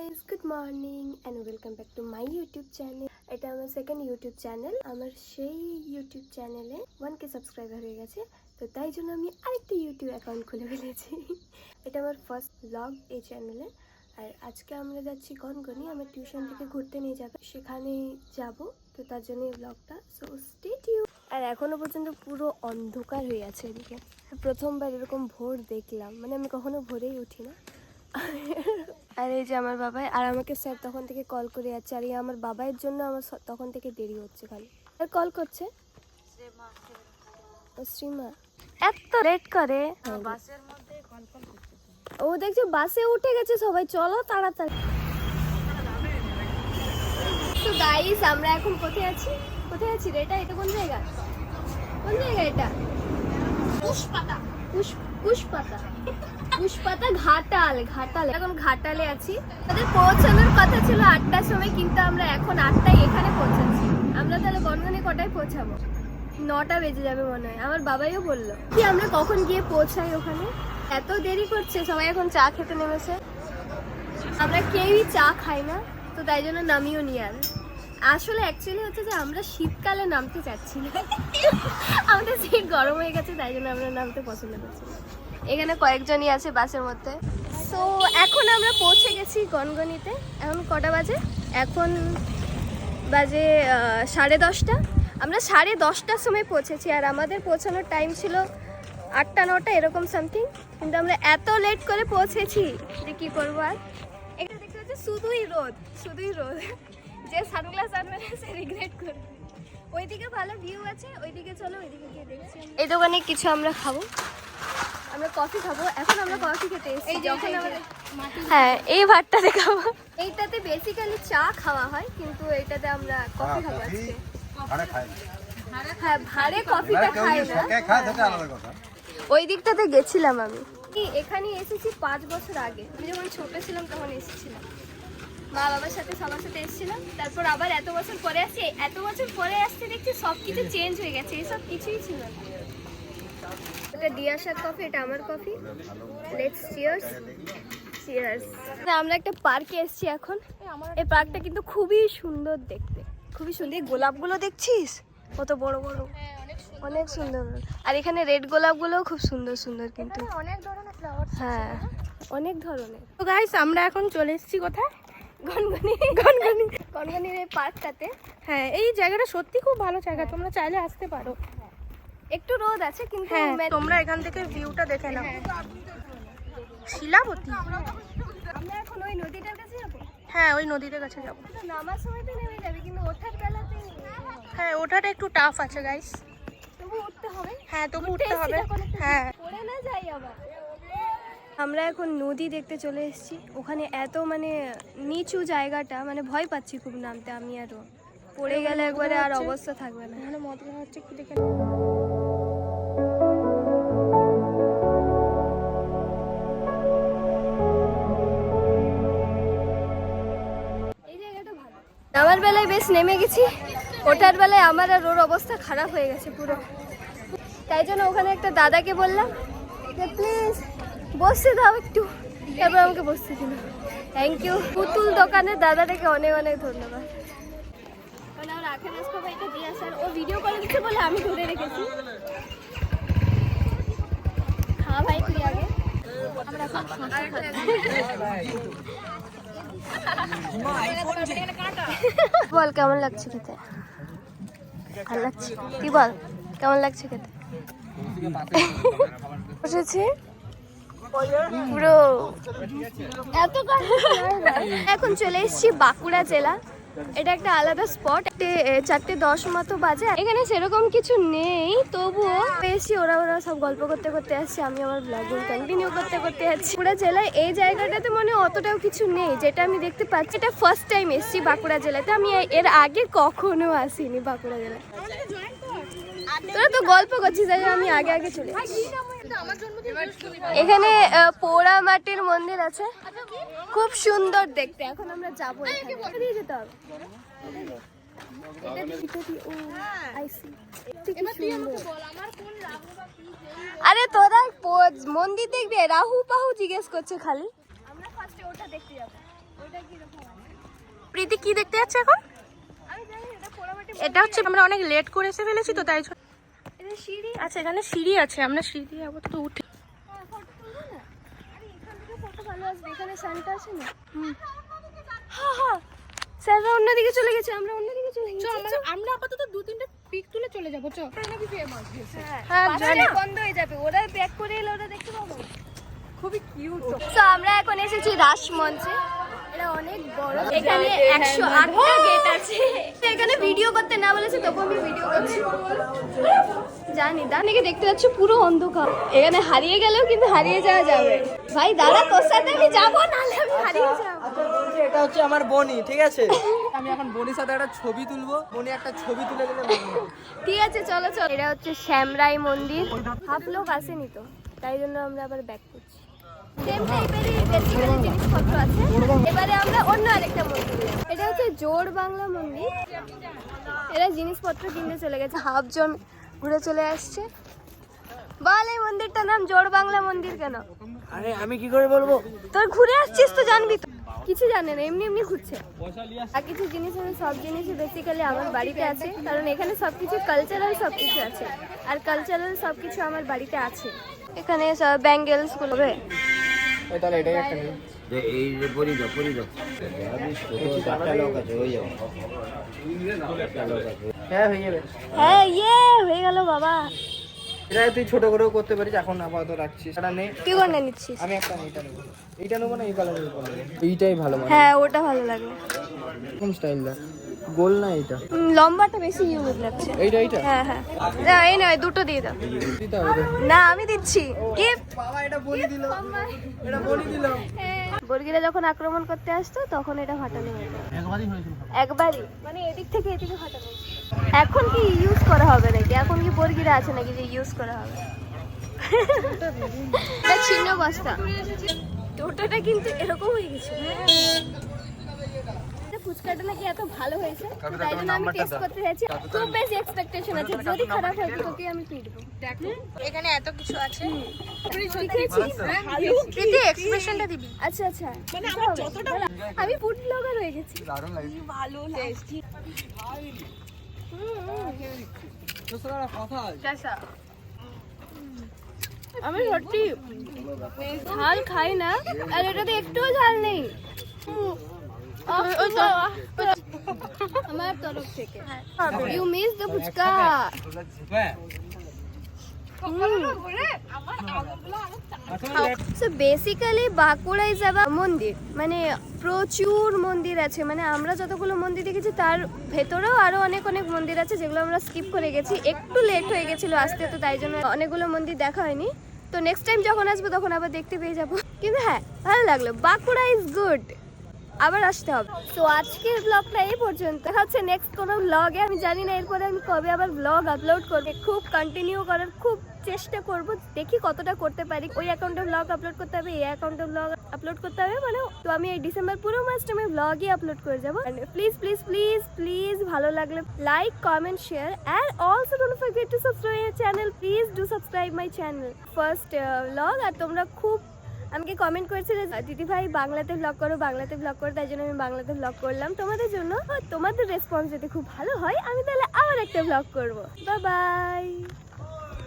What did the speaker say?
Guys, good morning and welcome back to my YouTube channel. এটা আমার second YouTube channel. আমার সেই YouTube চ্যানেলে 1K সাবস্ক্রাইবার হয়ে গেছে, তো তাই জন্য আমি আরেকটা ইউটিউব অ্যাকাউন্ট খুলে ফেলেছি। এটা আমার ফার্স্ট ব্লগ এই চ্যানেলে। আর আজকে আমরা যাচ্ছি গনগনি, আমার টিউশন থেকে ঘুরতে নিয়ে যাবে, সেখানে যাব, তো তার জন্য এই ব্লগটা। So stay tune. আর এখনো পর্যন্ত পুরো অন্ধকার হয়ে আছে এদিকে। প্রথমবার এরকম ভোর দেখলাম, মানে আমি কখনো ভোরেই উঠি না। আর এই যে আমার বাবাই, আর আমাকে স্যার তখন থেকে কল করে যাচ্ছে, আর এই আমার বাবাইয়ের জন্য আমার তখন থেকে দেরি হচ্ছে খালি। আর কল করছে শ্রীমা, এত লেট করে। ও দেখছে বাসে উঠে গেছে সবাই, চলো তাড়াতাড়ি। তো গাইস, আমরা এখন কোথায় আছি রে? এটা কোন জায়গা? এটা পুষ্পাতা ঘাটাল। এখন ঘাটালে আছি। আমাদের পৌঁছানোর কথা ছিল 8টার সময়, কিন্তু আমরা এখন 8টায় এখানে পৌঁছাচ্ছি। আমরা তাহলে গনগনি কটায় পৌঁছাবো? 9টা বেজে যাবে মনে হয়। আমার বাবাইও বললো কি আমরা কখন গিয়ে পৌঁছাই ওখানে। এত দেরি করছে, সবাই এখন চা খেতে নেমেছে। আমরা কেউই চা খাই না, তো তাই জন্য নামিও নি। আর আসলে অ্যাকচুয়ালি হচ্ছে যে আমরা শীতকালে নামতে চাচ্ছি না, আমাদের সিট গরম হয়ে গেছে, তাই জন্য আমরা নামতে পছন্দ করছি না। এখানে কয়েকজনই আছে বাসের মধ্যে। সো এখন আমরা পৌঁছে গেছি গনগনিতে। এখন কটা বাজে? এখন বাজে 10:30। আমরা 10:30টার সময় পৌঁছেছি, আর আমাদের পৌঁছানোর টাইম ছিল 8টা-9টা এরকম সামথিং, কিন্তু আমরা এত লেট করে পৌঁছেছি যে কী করবো। আর এখানে দেখতে পাচ্ছি শুধুই রোদ। যে সানগ্লাস আনবে না সে রিগ্রেট করবে। ওইদিকে ভালো ভিউ আছে, ওইদিকে চলো, ওইদিকে গিয়ে দেখছি। এই দোকানে কিছু আমরা খাবো, আমরা কফি খাবো। এখন আমরা কফি খেতে এসেছি। যখন আমাদের হ্যাঁ এই ভাতটাতে খাবো। এইটাতে বেসিক্যালি চা খাওয়া হয়, কিন্তু এইটাতে আমরা কফি খাবো আজকে। হ্যাঁ, ভাড়ে কফিটা খাই না। ওই দিকটাতে গেছিলাম আমি, এখানে এসেছি 5 বছর আগে। আমি যখন ছোট ছিলাম তখন এসেছিলাম, মা বাবার সাথে সবার সাথে এসেছিলাম। তারপর আবার এত বছর পরে আসছি, দেখছি সব কিছু চেঞ্জ হয়ে গেছে, এসব কিছুই ছিল না। এটা দিয়াশার কফি, এটা আমার কফি। Let's cheers. আমরা একটা পার্কে এসেছি এখন। এই পার্কটা কিন্তু খুবই সুন্দর দেখতে, খুবই সুন্দর। গোলাপগুলো দেখছিস কত বড় বড়, অনেক সুন্দর। আর এখানে রেড গোলাপগুলোও খুব সুন্দর সুন্দর, কিন্তু অনেক ধরনের ফ্লাওয়ার। হ্যাঁ, অনেক ধরনের। তো গাইস, আমরা এখন চলে এসেছি কোথায়? গনগনির এই পার্কটাতে। হ্যাঁ, এই জায়গাটা সত্যি খুব ভালো জায়গা, তোমরা চাইলে আসতে পারো। একটু রোদ আছে, কিন্তু তোমরা এখান থেকে ভিউটা দেখে নাও। শিলাবতী। আমরা এখন ওই নদীটার কাছে যাবো। হ্যাঁ, ওই নদীটার কাছে যাবো। নামার সময় তো নেমে যাবে, কিন্তু ওঠার বেলাতে হ্যাঁ, ওঠাটা একটু টাফ আছে গাইস। তবু উঠতে হবে। হ্যাঁ, তবু উঠতে হবে। হ্যাঁ, পড়ে না যাই আবার। আমরা এখন নদী দেখতে চলে এসেছি। ওখানে এত মানে নিচু জায়গাটা, মানে ভয় পাচ্ছি খুব নামতে আমি। আরও পড়ে গেলে একবারে আর অবস্থা থাকবে না। এখানে মদ খাওয়া হচ্ছে, কি দেখে। এই জায়গাটা ভালো। নামার বেলায় বেশ নেমে গেছি, ওঠার বেলায় আমার আর ওর অবস্থা খারাপ হয়ে গেছে পুরো। তাই জন্য ওখানে একটা দাদাকে বললাম যে প্লিজ বসতে দাও একটু, তারপর আমাকে বসতে দিল। Thank you. পুতুল দোকানের দাদাটাকে অনেক অনেক ধন্যবাদ। মানে আমার আখের রাস্তা ভাইটা দিয়ে আসার, ও ভিডিও করে দিচ্ছে বলে আমি ধরে রেখেছি। হ্যাঁ ভাই, তুই আগে। আমরা এখন বল কেমন লাগছে খেতে? ভালো লাগছে? তুই বল কেমন লাগছে খেতে? বসেছি পুরো এত। এখন চলে এসেছি বাঁকুড়া জেলা। এটা একটা আলাদা স্পট। 4:10 মতো বাজে। এখানে সেরকম কিছু নেই, তবুও এসেছি। ওরা সব গল্প করতে করতে আসছে, আমি আমার ব্লগিং কন্টিনিউ করতে করতে যাচ্ছি। বাঁকুড়া জেলায় এই জায়গাটাতে মানে অতটাও কিছু নেই যেটা আমি দেখতে পাচ্ছি। এটা ফার্স্ট টাইম এসেছি বাঁকুড়া জেলাতে। আমি এর আগে কখনো আসিনি বাঁকুড়া জেলায়। তোরা তো গল্প করছিস, তাই আমি আগে চলে এসেছি। এখানে পোড়া মাটির মন্দির আছে, খুব সুন্দর দেখতে। এখন আমরা যাবো, এখানে দিয়ে যেতে হবে। আরে তোরা মন্দির দেখবি, রাহু পাহু জিজ্ঞেস করছে খালি। আমরা ফার্স্টে ওটা দেখতে যাবো। প্রীতি কি দেখতে যাচ্ছে এখন? আমি জানি না, এটা পোড়ামাটি। এটা হচ্ছে আমরা অনেক লেট করে এসে ফেলেছি তো তাই জন্য। এটা সিঁড়ি। আচ্ছা এখানে সিঁড়ি আছে, আমরা সিঁড়ি দিয়ে আপাতত উঠি। হ্যাঁ, ফটো তুলবো না? আরে এখান থেকে ফটো ভালো আসবে, এখানে সানটা আছে না। হ্যাঁ হ্যাঁ, স্যাররা অন্যদিকে চলে গেছে, আমরা অন্যদিকে চলে গেছি। আমরা আপাতত 2-3টা পিক তুলে চলে যাবো। চল হ্যাঁ, হ্যাঁ, বাসটা জানি। বন্ধ হয়ে যাবে, ওরা ব্যাক করে এলে ওরা দেখতে পাবো। খুবই কিউট। তো আমরা এখন এসেছি রাসমঞ্চে। এটা অনেক বড়, এখানে 108টা গেট আছে। এখানে ভিডিও করতে না বলেছে, তবু আমি ভিডিও করছি। জানি দানিকে দেখতে পাচ্ছ, পুরো অন্ধকার। এখানে হারিয়ে গেলেও কিন্তু হারিয়ে যাওয়া যাবে। ভাই দাঁড়া, তোর সাথে আমি যাবো, নাহলে আমি হারিয়ে যাবো। এটা হচ্ছে আমার বনি, ঠিক আছে? আমি এখন বনির সাথে একটা ছবি তুলবো, বনি একটা ছবি তুলে দিলে ভালো হবে। ঠিক আছে, চলো চলো। এটা হচ্ছে শ্যামরাই মন্দির। হাফ লোক আসেনি তো, তাই জন্য আমরা আবার ব্যাক করছি। সেম টাইপেরই বেসিক্যালি জিনিসপত্র আছে। এবারে আমরা অন্য আরেকটা মন্দিরে। এটা হচ্ছে জোড় বাংলা মন্দির। এরা জিনিসপত্র কিনতে চলে গেছে, হাফজন ঘুরে চলে আসছে। বল, এই মন্দিরটার নাম জোড় বাংলা মন্দির কেন? আরে আমি কি করে বলবো? তোর ঘুরে আসছিস তো জানবি তো। কিছু জানে না, এমনি এমনি ঘুরছে। আর কিছু জিনিস, আমি সব জিনিসই বেসিক্যালি আমার বাড়িতে আছে, কারণ এখানে সবকিছু কালচারাল সবকিছু আছে। আর কালচারাল সবকিছু আমার বাড়িতে আছে। এখানে সব ব্যাঙ্গেলস গুলো হবে। তাহলে এটাই একটা নিই। এই যে পরি দাও চারটা লোক আছে হয়ে যাবে। হ্যাঁ হয়ে যাবে। হ্যাঁ, ইয়ে হয়ে গেল বাবা। এটা তুই ছোট করেও করতে পারিস, এখন আপাতত রাখছিস। এটা নে, কি করে নিচ্ছিস? আমি একটা এইটা নেবো। এইটা নেবো না এই কালারের উপর নেবো? এইটাই ভালো মানে। হ্যাঁ, ওটা ভালো লাগবে। কোন স্টাইল দা? গোল না এইটা? লম্বাটা বেশি ইউনিক লাগছে। এইটা এইটা হ্যাঁ হ্যাঁ, না এই নয়, দুটো দিয়ে দাও। দিতে হবে রে। না, আমি দিচ্ছি গিফট। বাবা এটা বলি দিল, এটা বলি দিল। বর্গিরা যখন আক্রমণ করতে আসতো তখন এটা ফাটানো হতো। একবারই হয়েছিল। একবারই, মানে এদিক থেকে এদিকে ফাটানো হতো। এখন কি ইউজ করা হবে নাকি? এখন কি বর্গিরা আছে নাকি যে ইউজ করা হবে? এটা ছিন্ন বস্তা। টোটোটা কিন্তু এরকম হয়ে গেছে। ফুচকাটা নাকি এত ভালো হয়েছে, তো তাই জন্য আমি টেস্ট করতে চাইছি। খুব বেশি এক্সপেকটেশন আছে, যদি খারাপ হয় তো তোকে আমি পিটবো। এখানে এত কিছু আছে। প্রীতি এক্সপ্রেশনটা দিবি। আচ্ছা আচ্ছা, মানে আমার যতটা, আমি ফুড ব্লগার হয়ে গেছি। দারুণ লাগছে। ভালো টেস্টি। তো সারা কথা कैसा? আমি সত্যি ঝাল খাই না, আর এটাতে একটুও ঝাল নেই। আমার তরফ থেকে you miss the fuchka. So basically Bankura is আবার মন্দির, মানে প্রচুর মন্দির আছে। মানে আমরা যতগুলো মন্দির দেখেছি তার ভেতরেও আরো অনেক অনেক মন্দির আছে, যেগুলো আমরা স্কিপ করে গেছি। একটু লেট হয়ে গেছিল আসতে, তো তাই জন্য অনেকগুলো মন্দির দেখা হয়নি। তো নেক্সট টাইম যখন আসবো তখন আবার দেখতে পেয়ে যাবো। কিন্তু হ্যাঁ, ভালো লাগলো। বাঁকুড়া ইজ গুড, আবার আসতে হবে। তো আজকের ব্লগটা এই পর্যন্ত। দেখা হচ্ছে নেক্সট কোনো ব্লগে। আমি জানি না এরপরে আমি কবে আবার ব্লগ আপলোড করবো। খুব কন্টিনিউ করার খুব চেষ্টা করব, দেখি কতটা করতে পারি। ওই অ্যাকাউন্টে ব্লগ আপলোড করতে হবে, এই অ্যাকাউন্টে ব্লগ আপলোড করতে হবে, মানে তো আমি এই ডিসেম্বর পুরো মাসটা আমি ব্লগই আপলোড করে যাবো। প্লিজ প্লিজ প্লিজ প্লিজ ভালো লাগলে like, comment, share, and also don't forget to subscribe my channel. Please do subscribe my channel. First blog. আর তোমরা খুব আমাকে কমেন্ট করেছিলে দিদি ভাই বাংলাতে ব্লগ করো, বাংলাতে ব্লগ করো, তাই জন্য আমি বাংলাতে ব্লগ করলাম তোমাদের জন্য। তোমাদের রেসপন্স যদি খুব ভালো হয়, আমি তাহলে আবার একটা ব্লগ করবো। Bye bye.